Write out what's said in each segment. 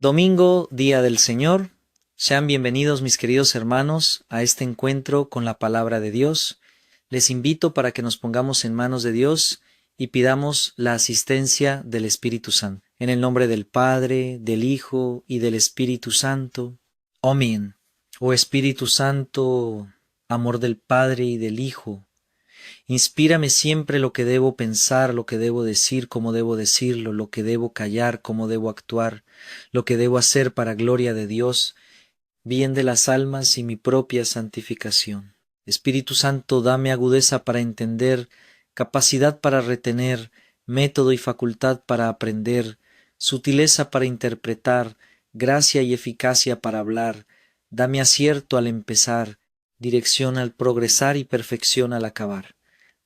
Domingo, Día del Señor. Sean bienvenidos mis queridos hermanos a este encuentro con la palabra de Dios. Les invito para que nos pongamos en manos de Dios y pidamos la asistencia del Espíritu Santo. En el nombre del Padre, del Hijo y del Espíritu Santo. Amén. Oh Espíritu Santo, amor del Padre y del Hijo, inspírame siempre lo que debo pensar, lo que debo decir, cómo debo decirlo, lo que debo callar, cómo debo actuar, lo que debo hacer para gloria de Dios, bien de las almas y mi propia santificación. Espíritu Santo, dame agudeza para entender, capacidad para retener, método y facultad para aprender, sutileza para interpretar, gracia y eficacia para hablar. Dame acierto al empezar, dirección al progresar y perfección al acabar.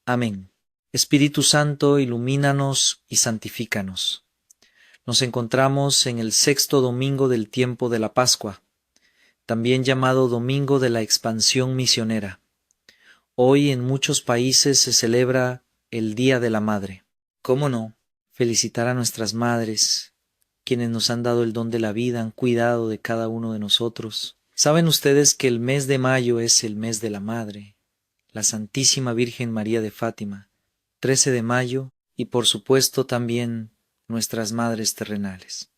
Amén. Espíritu Santo, ilumínanos y santifícanos. Nos encontramos en el sexto domingo del tiempo de la Pascua, también llamado Domingo de la Expansión Misionera. Hoy en muchos países se celebra el Día de la Madre. ¿Cómo no? Felicitar a nuestras madres, quienes nos han dado el don de la vida, han cuidado de cada uno de nosotros. ¿Saben ustedes que el mes de mayo es el mes de la Madre? La Santísima Virgen María de Fátima, 13 de mayo, y por supuesto también nuestras madres terrenales.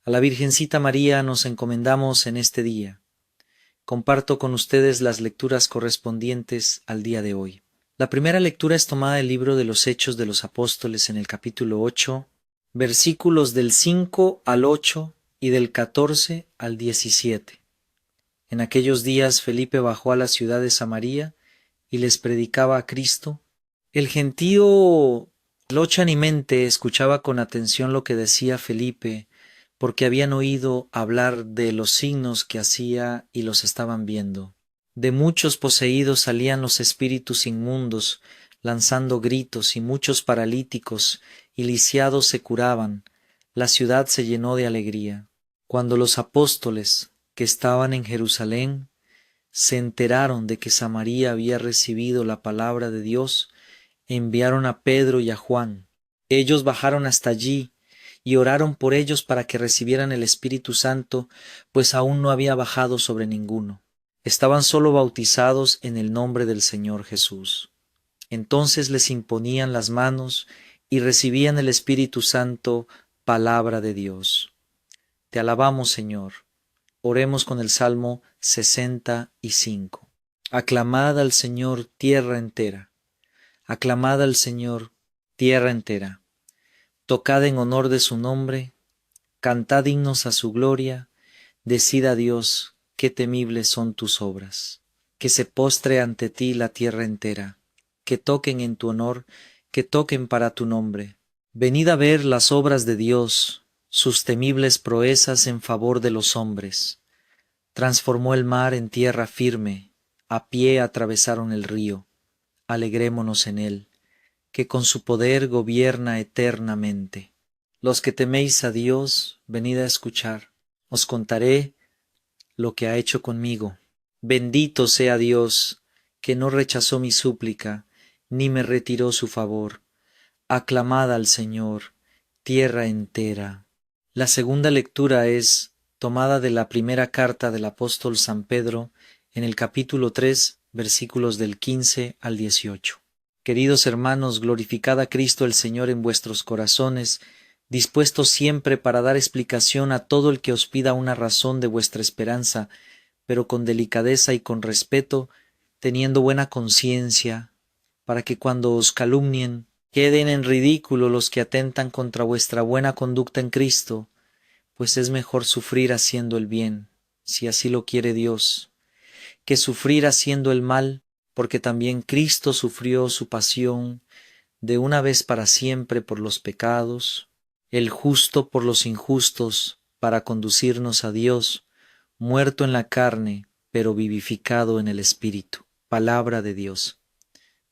A la Virgencita María nos encomendamos en este día. Comparto con ustedes las lecturas correspondientes al día de hoy. La primera lectura es tomada del libro de los Hechos de los Apóstoles en el capítulo 8, versículos del 5 al 8 y del 14 al 17. En aquellos días Felipe bajó a la ciudad de Samaria y les predicaba a Cristo. El gentío lochanimente escuchaba con atención lo que decía Felipe, porque habían oído hablar de los signos que hacía y los estaban viendo. De muchos poseídos salían los espíritus inmundos, lanzando gritos, y muchos paralíticos y lisiados se curaban. La ciudad se llenó de alegría. Cuando los apóstoles que estaban en Jerusalén se enteraron de que Samaria había recibido la palabra de Dios, enviaron a Pedro y a Juan. Ellos bajaron hasta allí y oraron por ellos para que recibieran el Espíritu Santo, pues aún no había bajado sobre ninguno. Estaban solo bautizados en el nombre del Señor Jesús. Entonces les imponían las manos y recibían el Espíritu Santo, palabra de Dios. Te alabamos, Señor. Oremos con el Salmo 65. Aclamad al Señor tierra entera. Aclamad al Señor tierra entera. Tocad en honor de su nombre, cantad himnos a su gloria, decid a Dios qué temibles son tus obras. Que se postre ante ti la tierra entera, que toquen en tu honor, que toquen para tu nombre. Venid a ver las obras de Dios, sus temibles proezas en favor de los hombres. Transformó el mar en tierra firme, a pie atravesaron el río. Alegrémonos en él, que con su poder gobierna eternamente. Los que teméis a Dios, venid a escuchar. Os contaré lo que ha hecho conmigo. Bendito sea Dios, que no rechazó mi súplica, ni me retiró su favor. Aclamad al Señor, tierra entera. La segunda lectura es tomada de la primera carta del apóstol San Pedro, en el capítulo 3, versículos del 15 al 18. Queridos hermanos, glorificad a Cristo el Señor en vuestros corazones, dispuestos siempre para dar explicación a todo el que os pida una razón de vuestra esperanza, pero con delicadeza y con respeto, teniendo buena conciencia, para que cuando os calumnien, queden en ridículo los que atentan contra vuestra buena conducta en Cristo, pues es mejor sufrir haciendo el bien, si así lo quiere Dios, que sufrir haciendo el mal, porque también Cristo sufrió su pasión de una vez para siempre por los pecados, el justo por los injustos, para conducirnos a Dios, muerto en la carne, pero vivificado en el Espíritu. Palabra de Dios.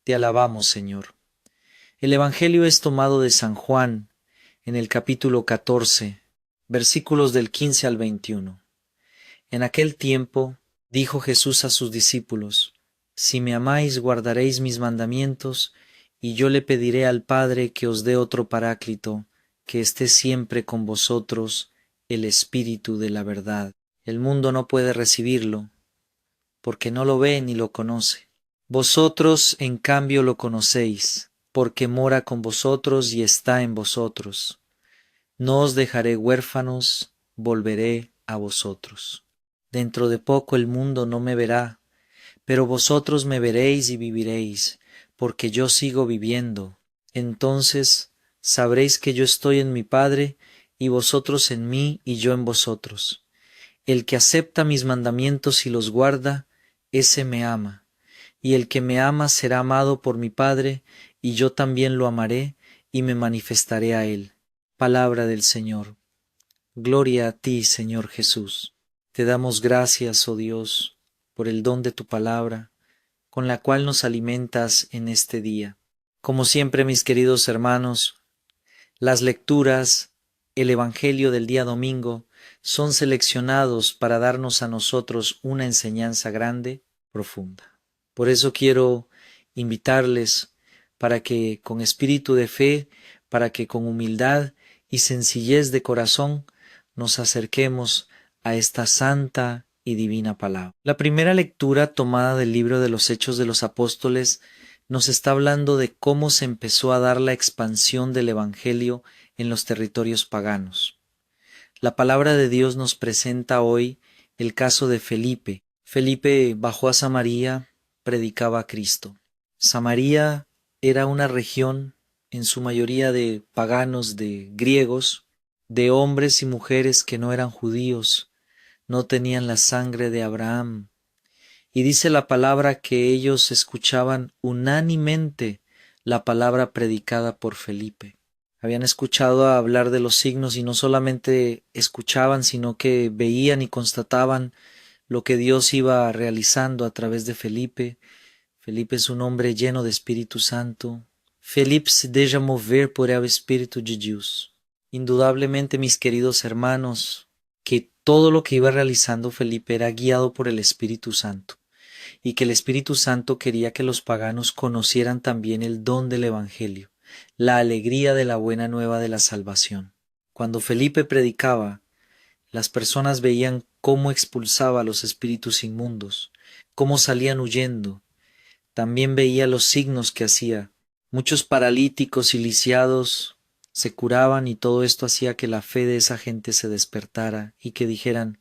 Te alabamos, Señor. El Evangelio es tomado de San Juan, en el capítulo 14, versículos del 15 al 21. En aquel tiempo dijo Jesús a sus discípulos: Si me amáis, guardaréis mis mandamientos, y yo le pediré al Padre que os dé otro Paráclito, que esté siempre con vosotros, el Espíritu de la verdad. El mundo no puede recibirlo, porque no lo ve ni lo conoce. Vosotros, en cambio, lo conocéis, porque mora con vosotros y está en vosotros. No os dejaré huérfanos, volveré a vosotros. Dentro de poco el mundo no me verá, pero vosotros me veréis y viviréis, porque yo sigo viviendo. Entonces sabréis que yo estoy en mi Padre, y vosotros en mí y yo en vosotros. El que acepta mis mandamientos y los guarda, ese me ama. Y el que me ama será amado por mi Padre, y yo también lo amaré y me manifestaré a él. Palabra del Señor. Gloria a ti, Señor Jesús. Te damos gracias, oh Dios, por el don de tu palabra, con la cual nos alimentas en este día. Como siempre, mis queridos hermanos, las lecturas, el Evangelio del día domingo, son seleccionados para darnos a nosotros una enseñanza grande, profunda. Por eso quiero invitarles para que con espíritu de fe, para que con humildad y sencillez de corazón nos acerquemos a esta santa y divina palabra. La primera lectura tomada del libro de los Hechos de los Apóstoles nos está hablando de cómo se empezó a dar la expansión del Evangelio en los territorios paganos. La palabra de Dios nos presenta hoy el caso de Felipe. Felipe bajó a Samaria, predicaba a Cristo. Samaria era una región en su mayoría de paganos, de griegos, de hombres y mujeres que no eran judíos, no tenían la sangre de Abraham. Y dice la palabra que ellos escuchaban unánimemente la palabra predicada por Felipe. Habían escuchado hablar de los signos y no solamente escuchaban, sino que veían y constataban lo que Dios iba realizando a través de Felipe. Felipe es un hombre lleno de Espíritu Santo. Felipe se deja mover por el Espíritu de Dios. Indudablemente, mis queridos hermanos, que todo lo que iba realizando Felipe era guiado por el Espíritu Santo, y que el Espíritu Santo quería que los paganos conocieran también el don del Evangelio, la alegría de la buena nueva de la salvación. Cuando Felipe predicaba, las personas veían cómo expulsaba a los espíritus inmundos, cómo salían huyendo. También veía los signos que hacía. Muchos paralíticos y lisiados se curaban, y todo esto hacía que la fe de esa gente se despertara y que dijeran: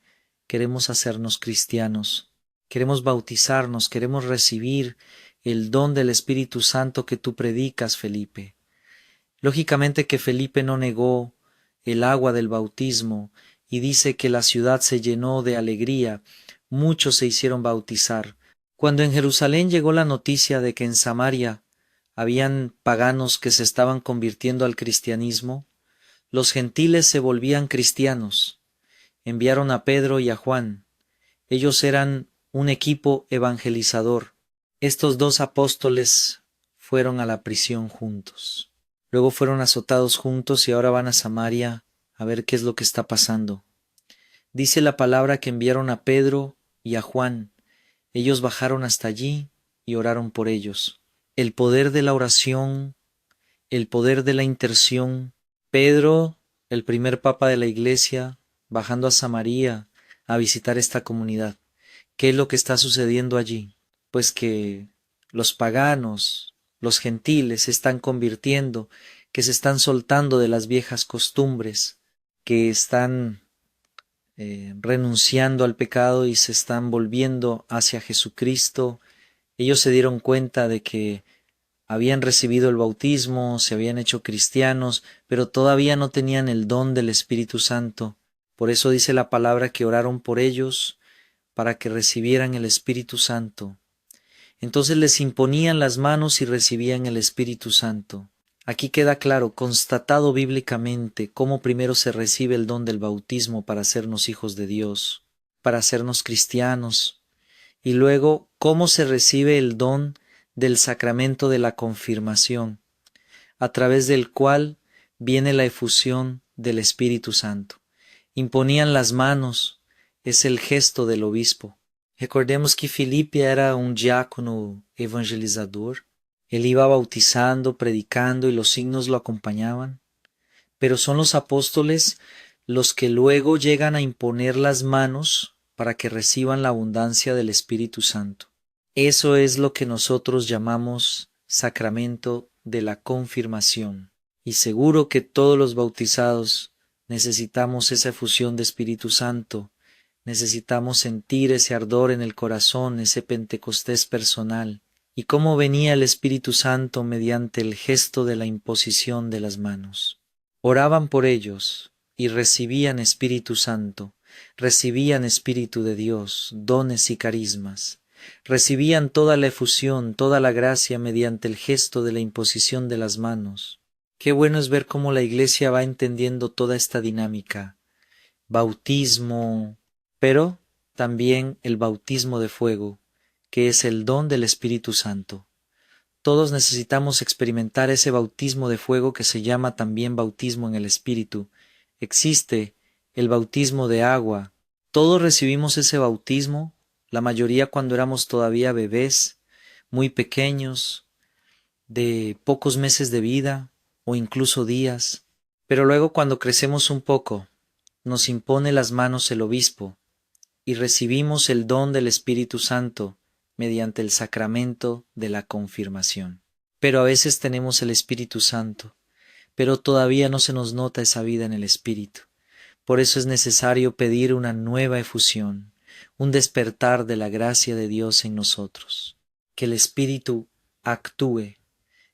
queremos hacernos cristianos, queremos bautizarnos, queremos recibir el don del Espíritu Santo que tú predicas, Felipe. Lógicamente que Felipe no negó el agua del bautismo, y dice que la ciudad se llenó de alegría, muchos se hicieron bautizar. Cuando en Jerusalén llegó la noticia de que en Samaria habían paganos que se estaban convirtiendo al cristianismo, los gentiles se volvían cristianos. Enviaron a Pedro y a Juan. Ellos eran un equipo evangelizador. Estos dos apóstoles fueron a la prisión juntos. Luego fueron azotados juntos y ahora van a Samaria a ver qué es lo que está pasando. Dice la palabra que enviaron a Pedro y a Juan. Ellos bajaron hasta allí y oraron por ellos. El poder de la oración, el poder de la intercesión. Pedro, el primer papa de la iglesia, bajando a Samaria a visitar esta comunidad. ¿Qué es lo que está sucediendo allí? Pues que los paganos, los gentiles se están convirtiendo, que se están soltando de las viejas costumbres, que están renunciando al pecado y se están volviendo hacia Jesucristo. Ellos se dieron cuenta de que habían recibido el bautismo, se habían hecho cristianos, pero todavía no tenían el don del Espíritu Santo. Por eso dice la palabra que oraron por ellos para que recibieran el Espíritu Santo. Entonces les imponían las manos y recibían el Espíritu Santo. Aquí queda claro, constatado bíblicamente, cómo primero se recibe el don del bautismo para hacernos hijos de Dios, para hacernos cristianos, y luego cómo se recibe el don del sacramento de la confirmación, a través del cual viene la efusión del Espíritu Santo. Imponían las manos, es el gesto del obispo. Recordemos que Felipe era un diácono evangelizador. Él iba bautizando, predicando, y los signos lo acompañaban. Pero son los apóstoles los que luego llegan a imponer las manos para que reciban la abundancia del Espíritu Santo. Eso es lo que nosotros llamamos sacramento de la confirmación. Y seguro que todos los bautizados necesitamos esa efusión de Espíritu Santo, necesitamos sentir ese ardor en el corazón, ese Pentecostés personal. ¿Y cómo venía el Espíritu Santo mediante el gesto de la imposición de las manos? Oraban por ellos y recibían Espíritu Santo, recibían Espíritu de Dios, dones y carismas. Recibían toda la efusión, toda la gracia mediante el gesto de la imposición de las manos. Qué bueno es ver cómo la Iglesia va entendiendo toda esta dinámica. Bautismo, pero también el bautismo de fuego, que es el don del Espíritu Santo. Todos necesitamos experimentar ese bautismo de fuego que se llama también bautismo en el Espíritu. Existe el bautismo de agua. Todos recibimos ese bautismo, la mayoría cuando éramos todavía bebés, muy pequeños, de pocos meses de vida o incluso días. Pero luego cuando crecemos un poco, nos impone las manos el obispo y recibimos el don del Espíritu Santo mediante el sacramento de la confirmación. Pero a veces tenemos el Espíritu Santo, pero todavía no se nos nota esa vida en el Espíritu. Por eso es necesario pedir una nueva efusión, un despertar de la gracia de Dios en nosotros. Que el Espíritu actúe,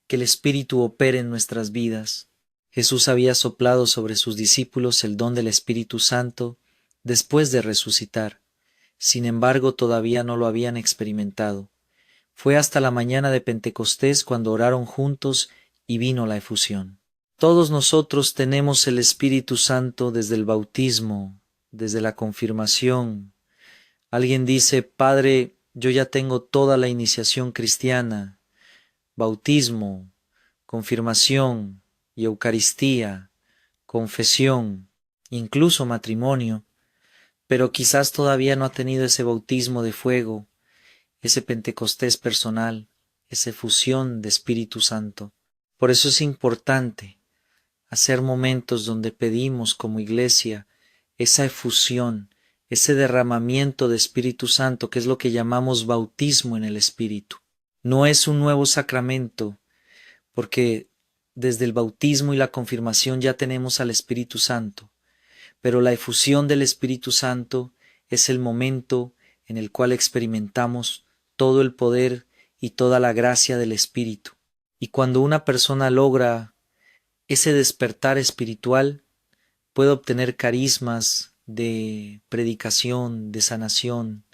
que el Espíritu opere en nuestras vidas. Jesús había soplado sobre sus discípulos el don del Espíritu Santo después de resucitar. Sin embargo, todavía no lo habían experimentado. Fue hasta la mañana de Pentecostés cuando oraron juntos y vino la efusión. Todos nosotros tenemos el Espíritu Santo desde el bautismo, desde la confirmación. Alguien dice, Padre, yo ya tengo toda la iniciación cristiana, bautismo, confirmación y Eucaristía, confesión, incluso matrimonio, pero quizás todavía no ha tenido ese bautismo de fuego, ese Pentecostés personal, esa efusión de Espíritu Santo. Por eso es importante hacer momentos donde pedimos como iglesia esa efusión, ese derramamiento de Espíritu Santo, que es lo que llamamos bautismo en el Espíritu. No es un nuevo sacramento, porque desde el bautismo y la confirmación ya tenemos al Espíritu Santo, pero la efusión del Espíritu Santo es el momento en el cual experimentamos todo el poder y toda la gracia del Espíritu. Y cuando una persona logra ese despertar espiritual, puede obtener carismas de predicación, de sanación,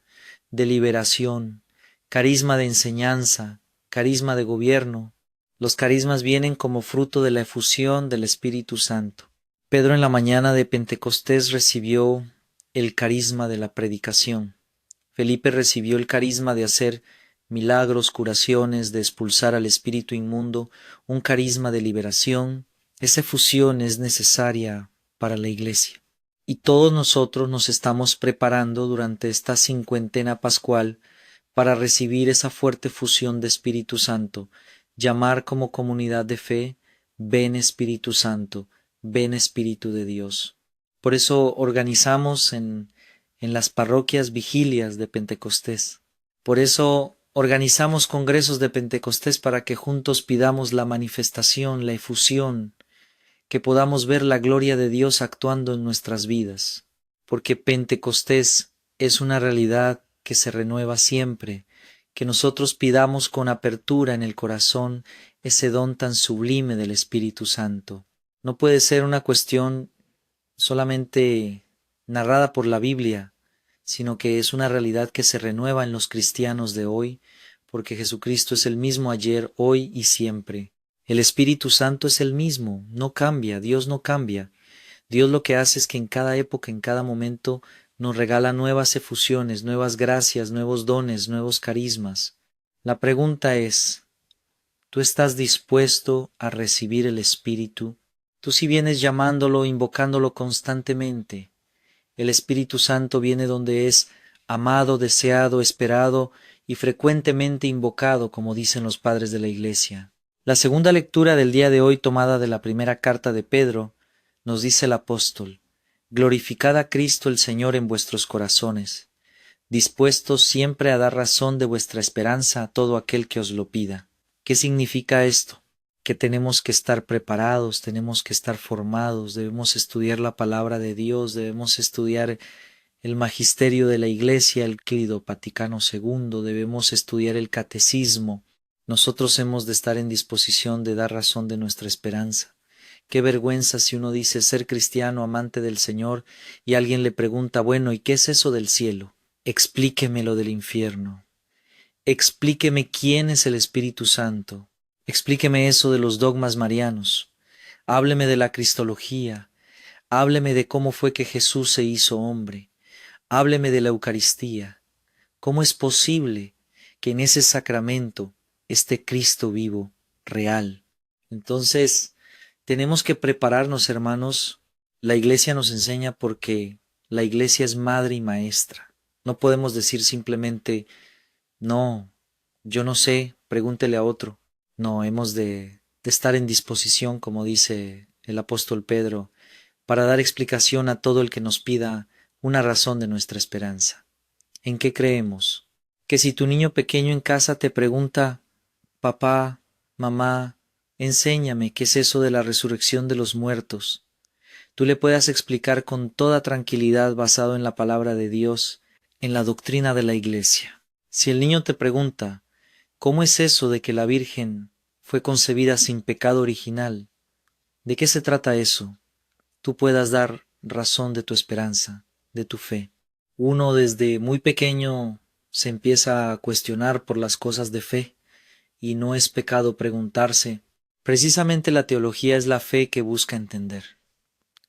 de liberación, carisma de enseñanza, carisma de gobierno. Los carismas vienen como fruto de la efusión del Espíritu Santo. Pedro en la mañana de Pentecostés recibió el carisma de la predicación. Felipe recibió el carisma de hacer milagros, curaciones, de expulsar al espíritu inmundo, un carisma de liberación. Esa efusión es necesaria para la Iglesia. Y todos nosotros nos estamos preparando durante esta cincuentena pascual para recibir esa fuerte fusión de Espíritu Santo, llamar como comunidad de fe, ven Espíritu Santo, ven Espíritu de Dios. Por eso organizamos en las parroquias vigilias de Pentecostés. Por eso organizamos congresos de Pentecostés para que juntos pidamos la manifestación, la efusión, que podamos ver la gloria de Dios actuando en nuestras vidas. Porque Pentecostés es una realidad que se renueva siempre, que nosotros pidamos con apertura en el corazón ese don tan sublime del Espíritu Santo. No puede ser una cuestión solamente narrada por la Biblia, sino que es una realidad que se renueva en los cristianos de hoy, porque Jesucristo es el mismo ayer, hoy y siempre. El Espíritu Santo es el mismo, no cambia, Dios no cambia. Dios lo que hace es que en cada época, en cada momento, nos regala nuevas efusiones, nuevas gracias, nuevos dones, nuevos carismas. La pregunta es, ¿tú estás dispuesto a recibir el Espíritu? Tú si vienes llamándolo, invocándolo constantemente. El Espíritu Santo viene donde es amado, deseado, esperado y frecuentemente invocado, como dicen los padres de la Iglesia. La segunda lectura del día de hoy, tomada de la primera carta de Pedro, nos dice el apóstol: Glorificad a Cristo el Señor en vuestros corazones, dispuestos siempre a dar razón de vuestra esperanza a todo aquel que os lo pida. ¿Qué significa esto? Que tenemos que estar preparados, tenemos que estar formados, debemos estudiar la palabra de Dios, debemos estudiar el magisterio de la Iglesia, el Credo Vaticano II, debemos estudiar el catecismo. Nosotros hemos de estar en disposición de dar razón de nuestra esperanza. Qué vergüenza si uno dice ser cristiano, amante del Señor, y alguien le pregunta, bueno, ¿y qué es eso del cielo? Explíqueme lo del infierno. Explíqueme quién es el Espíritu Santo. Explíqueme eso de los dogmas marianos. Hábleme de la cristología. Hábleme de cómo fue que Jesús se hizo hombre. Hábleme de la Eucaristía. ¿Cómo es posible que en ese sacramento esté Cristo vivo, real? Entonces, tenemos que prepararnos, hermanos. La Iglesia nos enseña porque la Iglesia es madre y maestra. No podemos decir simplemente, no, yo no sé, pregúntele a otro. No, hemos de estar en disposición, como dice el apóstol Pedro, para dar explicación a todo el que nos pida una razón de nuestra esperanza. ¿En qué creemos? Que si tu niño pequeño en casa te pregunta, papá, mamá, enséñame qué es eso de la resurrección de los muertos, tú le puedas explicar con toda tranquilidad basado en la palabra de Dios, en la doctrina de la Iglesia. Si el niño te pregunta, ¿cómo es eso de que la Virgen fue concebida sin pecado original? ¿De qué se trata eso? Tú puedas dar razón de tu esperanza, de tu fe. Uno desde muy pequeño se empieza a cuestionar por las cosas de fe, y no es pecado preguntarse. Precisamente la teología es la fe que busca entender.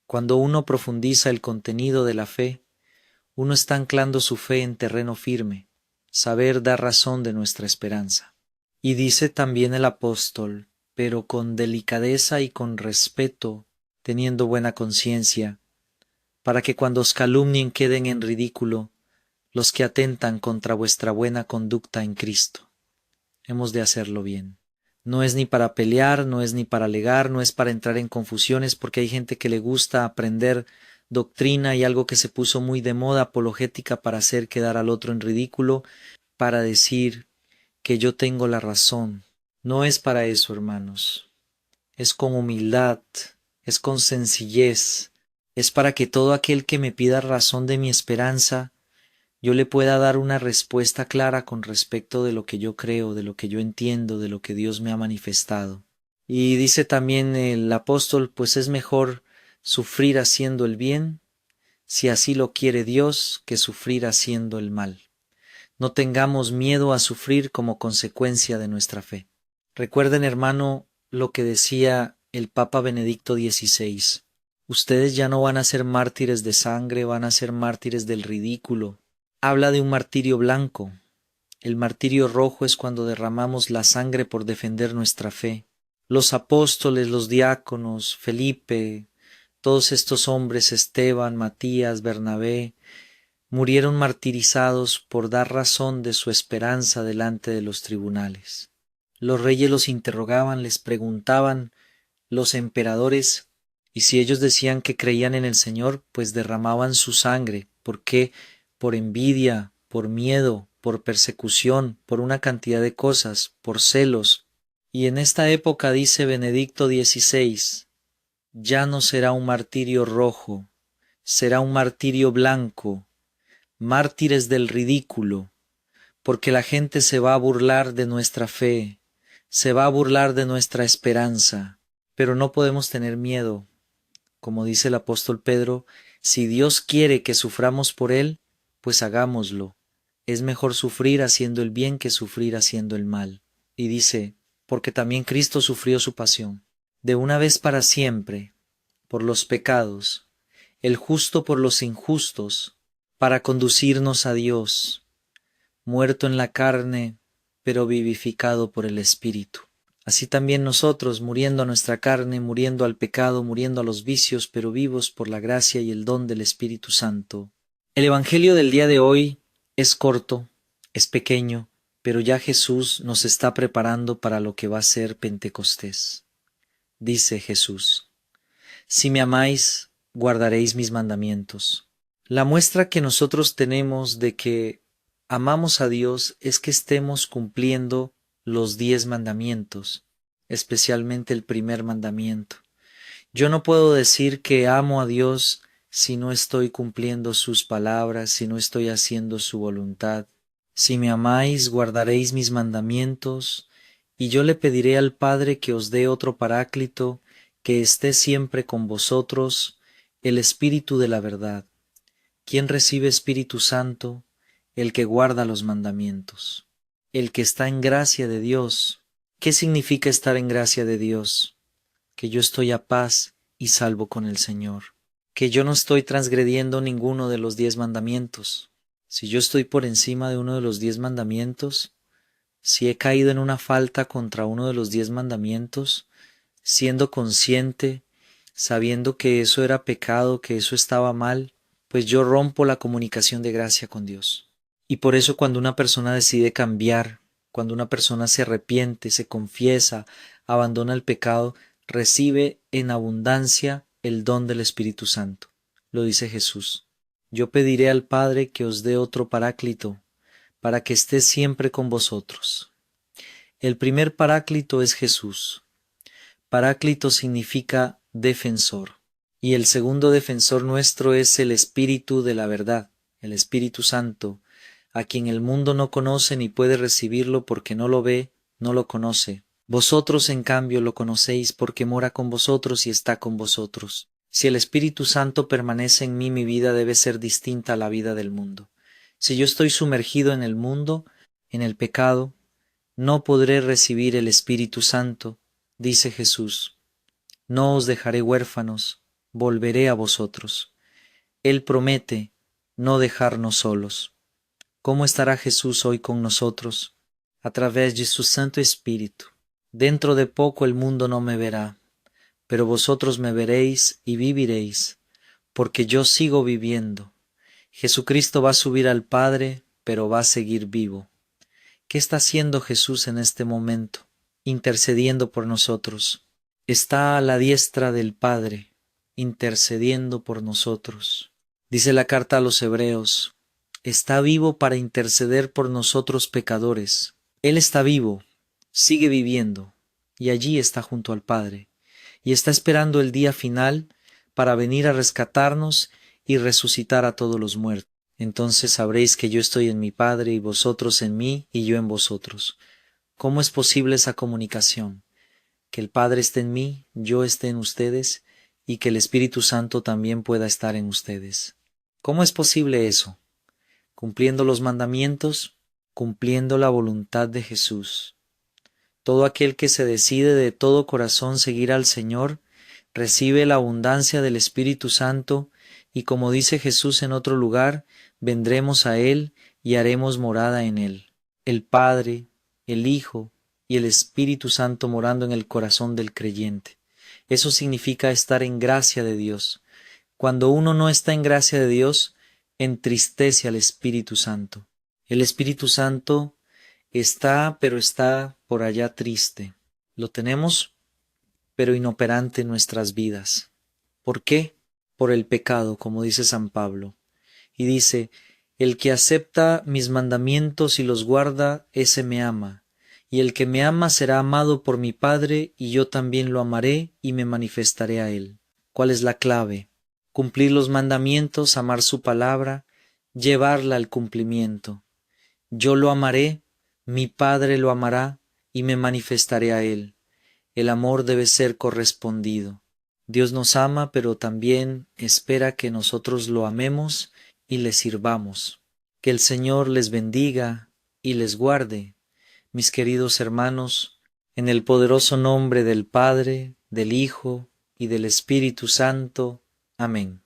Cuando uno profundiza el contenido de la fe, uno está anclando su fe en terreno firme, saber dar razón de nuestra esperanza. Y dice también el apóstol, pero con delicadeza y con respeto, teniendo buena conciencia, para que cuando os calumnien queden en ridículo los que atentan contra vuestra buena conducta en Cristo. Hemos de hacerlo bien. No es ni para pelear, no es ni para alegar, no es para entrar en confusiones, porque hay gente que le gusta aprender doctrina y algo que se puso muy de moda apologética para hacer quedar al otro en ridículo, para decir que yo tengo la razón. No es para eso, hermanos. Es con humildad, es con sencillez, es para que todo aquel que me pida razón de mi esperanza, yo le pueda dar una respuesta clara con respecto de lo que yo creo, de lo que yo entiendo, de lo que Dios me ha manifestado. Y dice también el apóstol, pues es mejor sufrir haciendo el bien, si así lo quiere Dios, que sufrir haciendo el mal. No tengamos miedo a sufrir como consecuencia de nuestra fe. Recuerden, hermano, lo que decía el Papa Benedicto XVI. Ustedes ya no van a ser mártires de sangre, van a ser mártires del ridículo. Habla de un martirio blanco. El martirio rojo es cuando derramamos la sangre por defender nuestra fe. Los apóstoles, los diáconos, Felipe, todos estos hombres, Esteban, Matías, Bernabé, murieron martirizados por dar razón de su esperanza delante de los tribunales. Los reyes los interrogaban, les preguntaban, los emperadores, y si ellos decían que creían en el Señor, pues derramaban su sangre. ¿Por qué? Por envidia, por miedo, por persecución, por una cantidad de cosas, por celos. Y en esta época dice Benedicto XVI, ya no será un martirio rojo, será un martirio blanco, mártires del ridículo, porque la gente se va a burlar de nuestra fe, se va a burlar de nuestra esperanza, pero no podemos tener miedo. Como dice el apóstol Pedro, si Dios quiere que suframos por Él, pues hagámoslo. Es mejor sufrir haciendo el bien que sufrir haciendo el mal. Y dice, porque también Cristo sufrió su pasión, de una vez para siempre, por los pecados, el justo por los injustos, para conducirnos a Dios, muerto en la carne, pero vivificado por el Espíritu. Así también nosotros, muriendo a nuestra carne, muriendo al pecado, muriendo a los vicios, pero vivos por la gracia y el don del Espíritu Santo. El Evangelio del día de hoy es corto, es pequeño, pero ya Jesús nos está preparando para lo que va a ser Pentecostés. Dice Jesús, si me amáis, guardaréis mis mandamientos. La muestra que nosotros tenemos de que amamos a Dios es que estemos cumpliendo los 10 mandamientos, especialmente el primer mandamiento. Yo no puedo decir que amo a Dios si no estoy cumpliendo sus palabras, si no estoy haciendo su voluntad. Si me amáis, guardaréis mis mandamientos, y yo le pediré al Padre que os dé otro Paráclito, que esté siempre con vosotros, el Espíritu de la verdad. ¿Quién recibe Espíritu Santo? El que guarda los mandamientos. El que está en gracia de Dios. ¿Qué significa estar en gracia de Dios? Que yo estoy a paz y salvo con el Señor. Que yo no estoy transgrediendo ninguno de los 10 mandamientos. Si yo estoy por encima de uno de los 10 mandamientos, si he caído en una falta contra uno de los 10 mandamientos, siendo consciente, sabiendo que eso era pecado, que eso estaba mal, pues yo rompo la comunicación de gracia con Dios. Y por eso cuando una persona decide cambiar, cuando una persona se arrepiente, se confiesa, abandona el pecado, recibe en abundancia el don del Espíritu Santo. Lo dice Jesús. Yo pediré al Padre que os dé otro Paráclito, para que esté siempre con vosotros. El primer Paráclito es Jesús. Paráclito significa defensor. Y el segundo defensor nuestro es el Espíritu de la verdad, el Espíritu Santo, a quien el mundo no conoce ni puede recibirlo porque no lo ve, no lo conoce. Vosotros, en cambio, lo conocéis porque mora con vosotros y está con vosotros. Si el Espíritu Santo permanece en mí, mi vida debe ser distinta a la vida del mundo. Si yo estoy sumergido en el mundo, en el pecado, no podré recibir el Espíritu Santo, dice Jesús. No os dejaré huérfanos, volveré a vosotros. Él promete no dejarnos solos. ¿Cómo estará Jesús hoy con nosotros? A través de su Santo Espíritu. Dentro de poco el mundo no me verá, pero vosotros me veréis y viviréis, porque yo sigo viviendo. Jesucristo va a subir al Padre, pero va a seguir vivo. ¿Qué está haciendo Jesús en este momento? Intercediendo por nosotros. Está a la diestra del Padre, intercediendo por nosotros. Dice la carta a los Hebreos, está vivo para interceder por nosotros pecadores. Él está vivo, sigue viviendo, y allí está junto al Padre, y está esperando el día final para venir a rescatarnos y resucitar a todos los muertos. Entonces sabréis que yo estoy en mi Padre y vosotros en mí y yo en vosotros. ¿Cómo es posible esa comunicación? Que el Padre esté en mí, yo esté en ustedes y que el Espíritu Santo también pueda estar en ustedes. ¿Cómo es posible eso? Cumpliendo los mandamientos, cumpliendo la voluntad de Jesús. Todo aquel que se decide de todo corazón seguir al Señor, recibe la abundancia del Espíritu Santo y, como dice Jesús en otro lugar, vendremos a Él y haremos morada en Él. El Padre, el Hijo y el Espíritu Santo morando en el corazón del creyente. Eso significa estar en gracia de Dios. Cuando uno no está en gracia de Dios, entristece al Espíritu Santo. El Espíritu Santo está, pero está por allá triste. Lo tenemos, pero inoperante en nuestras vidas. ¿Por qué? Por el pecado, como dice San Pablo. Y dice, el que acepta mis mandamientos y los guarda, ese me ama. Y el que me ama será amado por mi Padre, y yo también lo amaré y me manifestaré a él. ¿Cuál es la clave? Cumplir los mandamientos, amar su palabra, llevarla al cumplimiento. Yo lo amaré, mi Padre lo amará, y me manifestaré a él. El amor debe ser correspondido. Dios nos ama, pero también espera que nosotros lo amemos y le sirvamos. Que el Señor les bendiga y les guarde, mis queridos hermanos, en el poderoso nombre del Padre, del Hijo y del Espíritu Santo. Amén.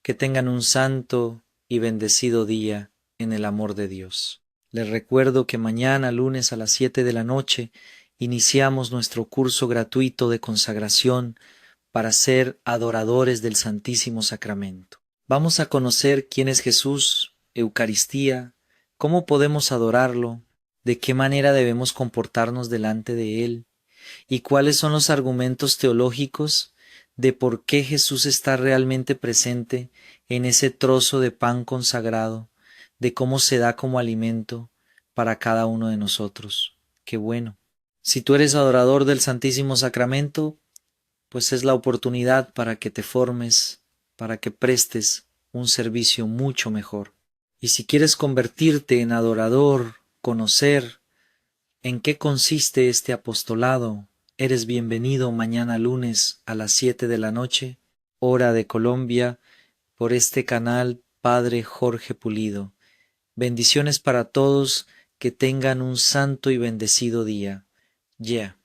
Que tengan un santo y bendecido día en el amor de Dios. Les recuerdo que mañana, lunes a las 7 de la noche, iniciamos nuestro curso gratuito de consagración para ser adoradores del Santísimo Sacramento. Vamos a conocer quién es Jesús, Eucaristía, cómo podemos adorarlo, de qué manera debemos comportarnos delante de Él y cuáles son los argumentos teológicos de por qué Jesús está realmente presente en ese trozo de pan consagrado, de cómo se da como alimento para cada uno de nosotros. Qué bueno. Si tú eres adorador del Santísimo Sacramento, pues es la oportunidad para que te formes, para que prestes un servicio mucho mejor. Y si quieres convertirte en adorador, conocer en qué consiste este apostolado, eres bienvenido mañana lunes a las 7 de la noche, hora de Colombia, por este canal Padre Jorge Pulido. Bendiciones para todos, que tengan un santo y bendecido día. Yeah.